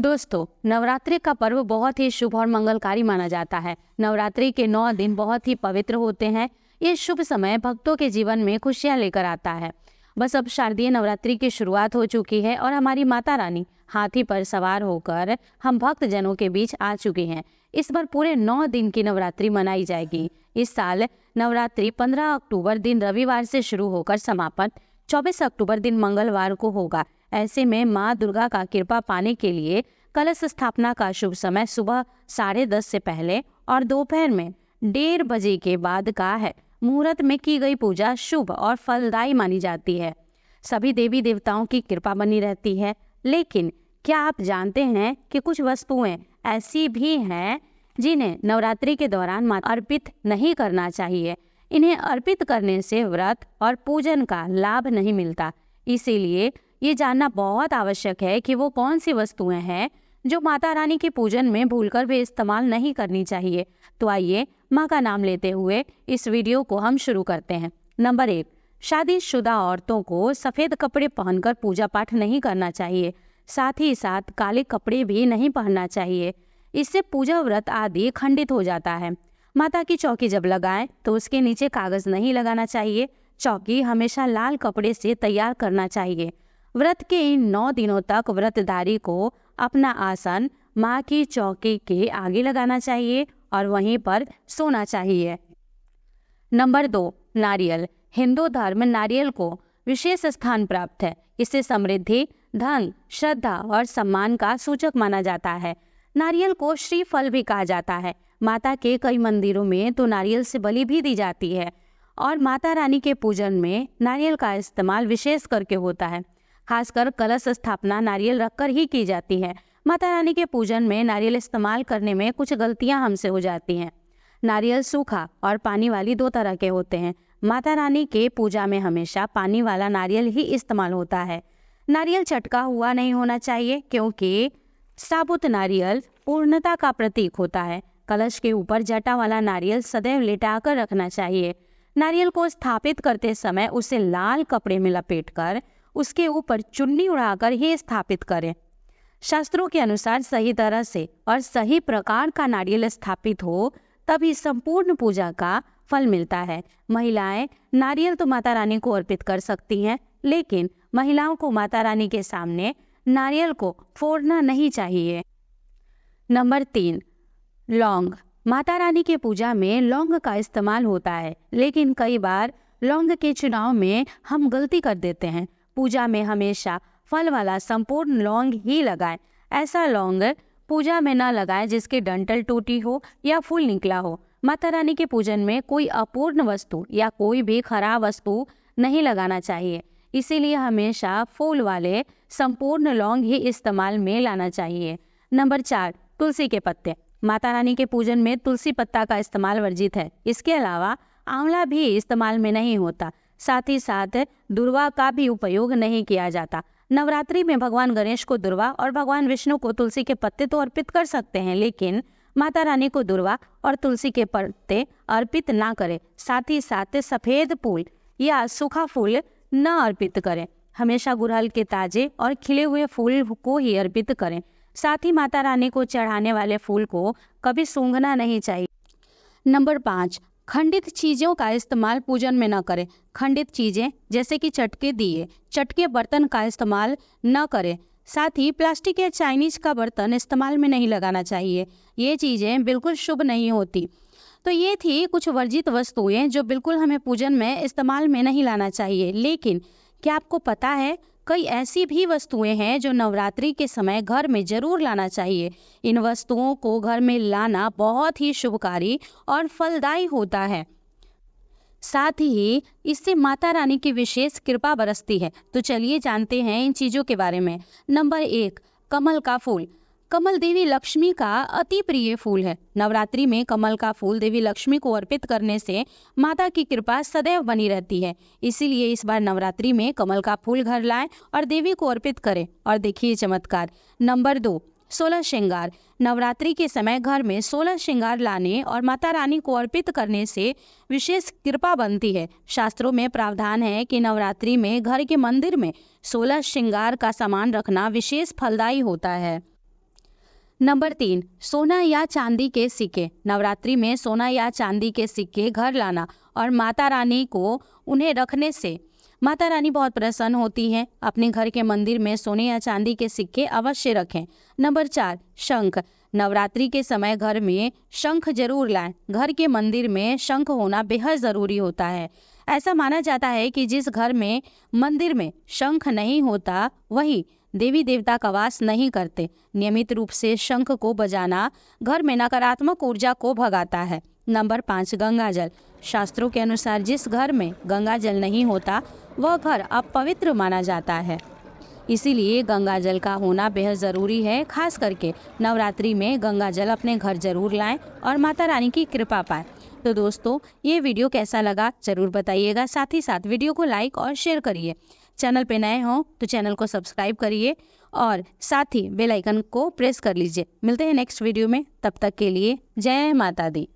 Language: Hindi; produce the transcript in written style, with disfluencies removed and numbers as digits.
दोस्तों, नवरात्रि का पर्व बहुत ही शुभ और मंगलकारी माना जाता है। नवरात्रि के 9 दिन बहुत ही पवित्र होते हैं। ये शुभ समय भक्तों के जीवन में खुशियां लेकर आता है। बस अब शारदीय नवरात्रि की शुरुआत हो चुकी है और हमारी माता रानी हाथी पर सवार होकर हम भक्त जनों के बीच आ चुकी हैं। इस बार पूरे 9 दिन की नवरात्रि मनाई जाएगी। इस साल नवरात्रि 15 अक्टूबर दिन रविवार से शुरू होकर समापन 24 अक्टूबर दिन मंगलवार को होगा। ऐसे में माँ दुर्गा का कृपा पाने के लिए कलश स्थापना का शुभ समय सुबह 10:30 से पहले और दोपहर में 1:30 बजे के बाद का है। मुहूर्त में की गई पूजा शुभ और फलदायी मानी जाती है। सभी देवी देवताओं की कृपा बनी रहती है। लेकिन क्या आप जानते हैं कि कुछ वस्तुएं ऐसी भी हैं जिन्हें नवरात्रि के दौरान माता अर्पित नहीं करना चाहिए। इन्हें अर्पित करने से व्रत और पूजन का लाभ नहीं मिलता। इसीलिए ये जानना बहुत आवश्यक है कि वो कौन सी वस्तुएं हैं जो माता रानी के पूजन में भूलकर भी इस्तेमाल नहीं करनी चाहिए। तो आइए माँ का नाम लेते हुए इस वीडियो को हम शुरू करते हैं। नंबर 1, शादीशुदा औरतों को सफ़ेद कपड़े पहनकर पूजा पाठ नहीं करना चाहिए। साथ ही साथ काले कपड़े भी नहीं पहनना चाहिए। इससे पूजा व्रत आदि खंडित हो जाता है। माता की चौकी जब लगाएं तो उसके नीचे कागज नहीं लगाना चाहिए। चौकी हमेशा लाल कपड़े से तैयार करना चाहिए। व्रत के इन 9 दिनों तक व्रतधारी को अपना आसन माँ की चौकी के आगे लगाना चाहिए और वहीं पर सोना चाहिए। नंबर 2, नारियल। हिंदू धर्म नारियल को विशेष स्थान प्राप्त है। इसे समृद्धि, धन, श्रद्धा और सम्मान का सूचक माना जाता है। नारियल को श्रीफल भी कहा जाता है। माता के कई मंदिरों में तो नारियल से बलि भी दी जाती है और माता रानी के पूजन में नारियल का इस्तेमाल विशेष करके होता है। खासकर कलश स्थापना नारियल रखकर ही की जाती है। माता रानी के पूजन में नारियल इस्तेमाल करने में कुछ गलतियां हमसे हो जाती हैं। नारियल सूखा और पानी वाली 2 तरह के होते हैं। माता रानी के पूजा में हमेशा पानी वाला नारियल ही इस्तेमाल होता है। नारियल चटका हुआ नहीं होना चाहिए क्योंकि साबुत नारियल पूर्णता का प्रतीक होता है। कलश के ऊपर जटा वाला नारियल सदैव लिटाकर रखना चाहिए। नारियल को स्थापित करते समय उसे लाल कपड़े में लपेटकर उसके ऊपर चुन्नी उड़ाकर ही स्थापित करें। शास्त्रों के अनुसार सही तरह से और सही प्रकार का नारियल स्थापित हो तभी संपूर्ण पूजा का फल मिलता है। महिलाएं नारियल तो माता रानी को अर्पित कर सकती हैं, लेकिन महिलाओं को माता रानी के सामने नारियल को फोड़ना नहीं चाहिए। नंबर 3, लौंग। माता रानी के पूजा में लौंग का इस्तेमाल होता है, लेकिन कई बार लौंग के चुनाव में हम गलती कर देते हैं। पूजा में हमेशा फल वाला संपूर्ण लौंग ही लगाएं। ऐसा लौंग पूजा में न लगाएं जिसकी डंठल टूटी हो या फूल निकला हो। माता रानी के पूजन में कोई अपूर्ण वस्तु या कोई भी खराब वस्तु नहीं लगाना चाहिए। इसीलिए हमेशा फूल वाले संपूर्ण लौंग ही इस्तेमाल में लाना चाहिए। नंबर 4, तुलसी के पत्ते। माता रानी के पूजन में तुलसी पत्ता का इस्तेमाल वर्जित है। इसके अलावा आंवला भी इस्तेमाल में नहीं होता। साथ ही साथ दुर्वा का भी उपयोग नहीं किया जाता। नवरात्रि में भगवान गणेश को दुर्वा और भगवान विष्णु को तुलसी के पत्ते तो अर्पित कर सकते हैं, लेकिन माता रानी को दुर्वा और तुलसी के पत्ते अर्पित ना करें। साथ ही साथ सफ़ेद फूल या सूखा फूल न अर्पित करें। हमेशा गुड़हल के ताजे और खिले हुए फूल को ही अर्पित करें। साथ ही माता रानी को चढ़ाने वाले फूल को कभी सूंघना नहीं चाहिए। नंबर 5, खंडित चीज़ों का इस्तेमाल पूजन में न करें। खंडित चीज़ें जैसे कि चटके दिए, चटके बर्तन का इस्तेमाल न करें। साथ ही प्लास्टिक या चाइनीज का बर्तन इस्तेमाल में नहीं लगाना चाहिए। ये चीज़ें बिल्कुल शुभ नहीं होती। तो ये थी कुछ वर्जित वस्तुएं जो बिल्कुल हमें पूजन में इस्तेमाल में नहीं लाना चाहिए। लेकिन क्या आपको पता है कई ऐसी भी वस्तुएं हैं जो नवरात्रि के समय घर में जरूर लाना चाहिए। इन वस्तुओं को घर में लाना बहुत ही शुभकारी और फलदायी होता है। साथ ही इससे माता रानी की विशेष कृपा बरसती है। तो चलिए जानते हैं इन चीज़ों के बारे में। नंबर 1, कमल का फूल। कमल देवी लक्ष्मी का अति प्रिय फूल है। नवरात्रि में कमल का फूल देवी लक्ष्मी को अर्पित करने से माता की कृपा सदैव बनी रहती है। इसीलिए इस बार नवरात्रि में कमल का फूल घर लाएं और देवी को अर्पित करें और देखिए चमत्कार। नंबर 2, 16 श्रृंगार। नवरात्रि के समय घर में 16 श्रृंगार लाने और माता रानी को अर्पित करने से विशेष कृपा बनती है। शास्त्रों में प्रावधान है कि नवरात्रि में घर के मंदिर में 16 श्रृंगार का सामान रखना विशेष फलदायी होता है। नंबर 3, सोना या चांदी के सिक्के। नवरात्रि में सोना या चांदी के सिक्के घर लाना और माता रानी को उन्हें रखने से माता रानी बहुत प्रसन्न होती हैं। अपने घर के मंदिर में सोने या चांदी के सिक्के अवश्य रखें। नंबर 4, शंख। नवरात्रि के समय घर में शंख जरूर लाएं। घर के मंदिर में शंख होना बेहद ज़रूरी होता है। ऐसा माना जाता है कि जिस घर में मंदिर में शंख नहीं होता वही देवी देवता का वास नहीं करते। नियमित रूप से शंख को बजाना घर में नकारात्मक ऊर्जा को भगाता है। नंबर 5, गंगा जल। शास्त्रों के अनुसार जिस घर में गंगा जल नहीं होता वह घर अपवित्र माना जाता है। इसीलिए गंगा जल का होना बेहद ज़रूरी है। खास करके नवरात्रि में गंगा जल अपने घर जरूर लाएं और माता रानी की कृपा पाएं। तो दोस्तों, ये वीडियो कैसा लगा ज़रूर बताइएगा। साथ ही साथ वीडियो को लाइक और शेयर करिए। चैनल पे नए हों तो चैनल को सब्सक्राइब करिए और साथ ही बेल आइकन को प्रेस कर लीजिए। मिलते हैं नेक्स्ट वीडियो में, तब तक के लिए जय माता दी।